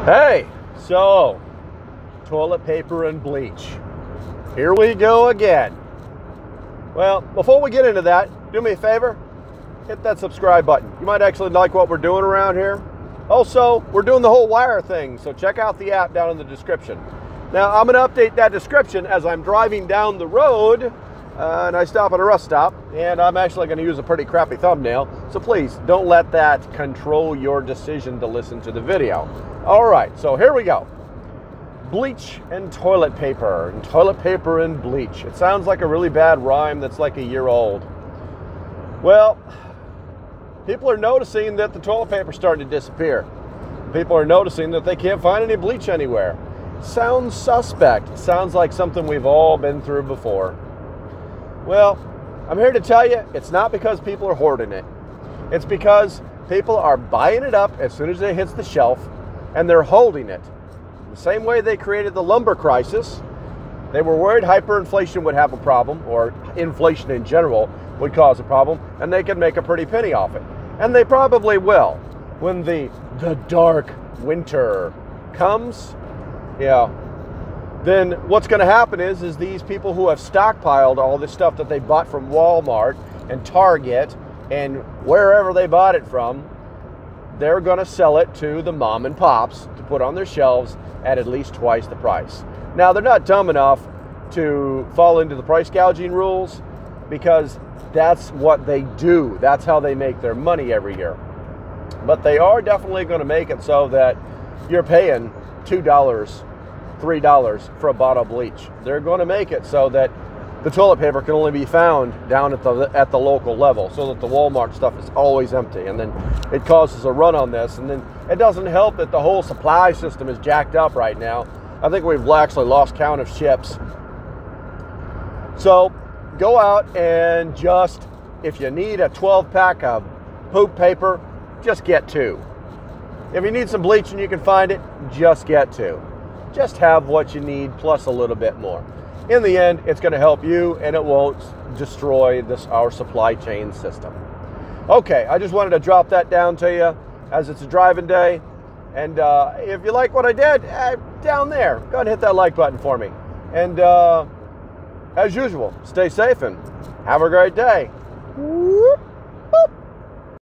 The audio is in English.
Hey, so toilet paper and bleach. Here we go again. Well, before we get into that, do me a favor, hit that subscribe button. You might actually like what we're doing around here. Also, we're doing the whole wire thing, so check out the app down in the description. Now, I'm going to update that description as I'm driving down the road and I stop at a rest stop, and I'm actually going to use a pretty crappy thumbnail, so please don't let that control your decision to listen to the video. All right, so here we go. Bleach and toilet paper, and toilet paper and bleach. It sounds like a really bad rhyme that's like a year old. Well, people are noticing that the toilet paper is starting to disappear. People are noticing that they can't find any bleach anywhere. Sounds suspect. Sounds like something we've all been through before. Well, I'm here to tell you, it's not because people are hoarding it. It's because people are buying it up as soon as it hits the shelf, and they're holding it. The same way they created the lumber crisis, they were worried hyperinflation would have a problem, or inflation in general would cause a problem, and they could make a pretty penny off it. And they probably will. When the dark winter comes, then what's going to happen is these people who have stockpiled all this stuff that they bought from Walmart and Target and wherever they bought it from, they're going to sell it to the mom and pops to put on their shelves at least twice the price. Now, they're not dumb enough to fall into the price gouging rules, because that's what they do. That's how they make their money every year. But they are definitely going to make it so that you're paying $2, $3 for a bottle of bleach. They're going to make it so that the toilet paper can only be found down at the local level, so that the Walmart stuff is always empty, and then it causes a run on this. And then it doesn't help that the whole supply system is jacked up right now. I think we've actually lost count of ships. So go out and just, if you need a 12-pack of poop paper, just get 2. If you need some bleach and you can find it, just get 2. Just have what you need plus a little bit more. In the end, it's going to help you, and it won't destroy our supply chain system. Okay, I just wanted to drop that down to you as it's a driving day. And if you like what I did, down there, go ahead and hit that like button for me. And as usual, stay safe and have a great day. Whoop.